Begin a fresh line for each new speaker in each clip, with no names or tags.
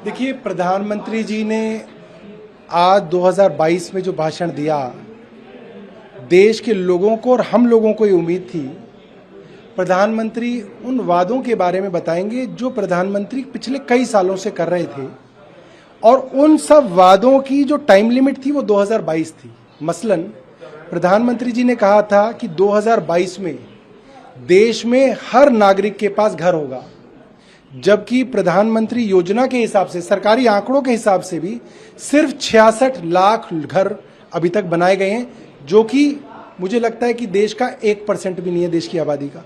देखिए, प्रधानमंत्री जी ने आज 2022 में जो भाषण दिया, देश के लोगों को और हम लोगों को ये उम्मीद थी प्रधानमंत्री उन वादों के बारे में बताएंगे जो प्रधानमंत्री पिछले कई सालों से कर रहे थे, और उन सब वादों की जो टाइम लिमिट थी वो 2022 थी। मसलन प्रधानमंत्री जी ने कहा था कि 2022 में देश में हर नागरिक के पास घर होगा, जबकि प्रधानमंत्री योजना के हिसाब से, सरकारी आंकड़ों के हिसाब से भी सिर्फ 66 लाख घर अभी तक बनाए गए हैं, जो कि मुझे लगता है कि देश का 1% भी नहीं है देश की आबादी का।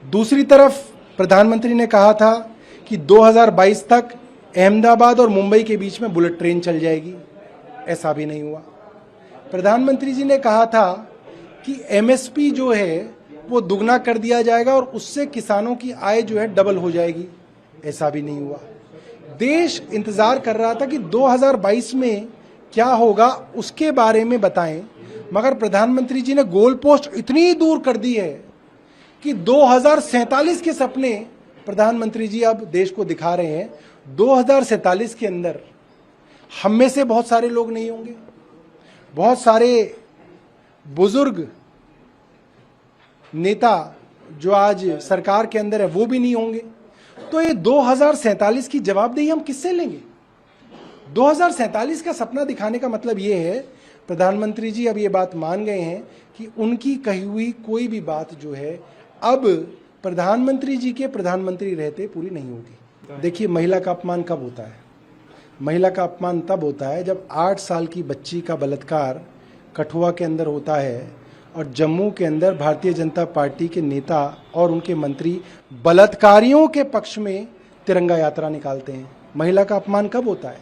दूसरी तरफ प्रधानमंत्री ने कहा था कि 2022 तक अहमदाबाद और मुंबई के बीच में बुलेट ट्रेन चल जाएगी, ऐसा भी नहीं हुआ। प्रधानमंत्री जी ने कहा था कि एमएसपी जो है वो दुगना कर दिया जाएगा और उससे किसानों की आय जो है डबल हो जाएगी, ऐसा भी नहीं हुआ। देश इंतजार कर रहा था कि 2022 में क्या होगा उसके बारे में बताएं, मगर प्रधानमंत्री जी ने गोल पोस्ट इतनी दूर कर दी है कि 2047 के सपने प्रधानमंत्री जी अब देश को दिखा रहे हैं। 2047 के अंदर हम में से बहुत सारे लोग नहीं होंगे, बहुत सारे बुजुर्ग नेता जो आज सरकार के अंदर है वो भी नहीं होंगे। तो ये 2047 की जवाबदेही हम किससे लेंगे? 2047 का सपना दिखाने का मतलब ये है, प्रधानमंत्री जी अब ये बात मान गए हैं कि उनकी कही हुई कोई भी बात जो है अब प्रधानमंत्री जी के प्रधानमंत्री रहते पूरी नहीं होगी। देखिए, महिला का अपमान कब होता है? महिला का अपमान तब होता है जब 8 साल की बच्ची का बलात्कार कठुआ के अंदर होता है और जम्मू के अंदर भारतीय जनता पार्टी के नेता और उनके मंत्री बलात्कारियों के पक्ष में तिरंगा यात्रा निकालते हैं। महिला का अपमान कब होता है?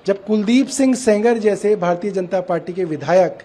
जब कुलदीप सिंह सेंगर जैसे भारतीय जनता पार्टी के विधायक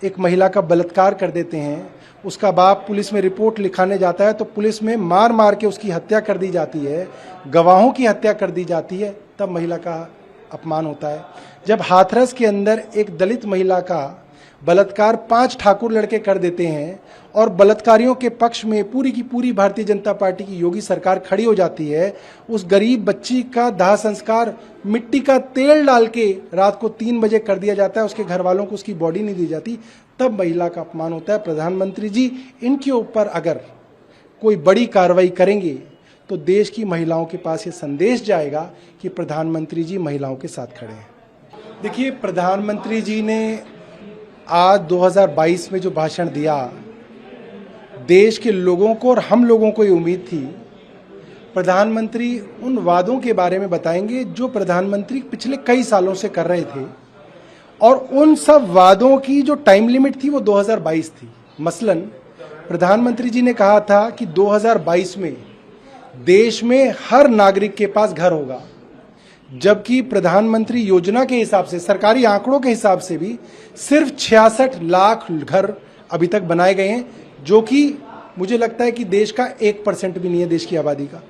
एक महिला का बलात्कार कर देते हैं, उसका बाप पुलिस में रिपोर्ट लिखाने जाता है तो पुलिस में मार मार के उसकी हत्या कर दी जाती है, गवाहों की हत्या कर दी जाती है, तब महिला का अपमान होता है। जब हाथरस के अंदर एक दलित महिला का बलात्कार 5 ठाकुर लड़के कर देते हैं और बलात्कारियों के पक्ष में पूरी की पूरी भारतीय जनता पार्टी की योगी सरकार खड़ी हो जाती है, उस गरीब बच्ची का दाह संस्कार मिट्टी का तेल डाल के रात को 3 बजे कर दिया जाता है, उसके घर वालों को उसकी बॉडी नहीं दी जाती, तब महिला का अपमान होता है। प्रधानमंत्री जी इनके ऊपर अगर कोई बड़ी कार्रवाई करेंगे तो देश की महिलाओं के पास ये संदेश जाएगा कि प्रधानमंत्री जी महिलाओं के साथ खड़े हैं। देखिए, प्रधानमंत्री जी ने आज 2022 में जो भाषण दिया, देश के लोगों को और हम लोगों को ये उम्मीद थी प्रधानमंत्री उन वादों के बारे में बताएंगे जो प्रधानमंत्री पिछले कई सालों से कर रहे थे, और उन सब वादों की जो टाइम लिमिट थी वो 2022 थी। मसलन प्रधानमंत्री जी ने कहा था कि 2022 में देश में हर नागरिक के पास घर होगा, जबकि प्रधानमंत्री योजना के हिसाब से, सरकारी आंकड़ों के हिसाब से भी सिर्फ 66 लाख घर अभी तक बनाए गए हैं, जो कि मुझे लगता है कि देश का 1% भी नहीं है देश की आबादी का।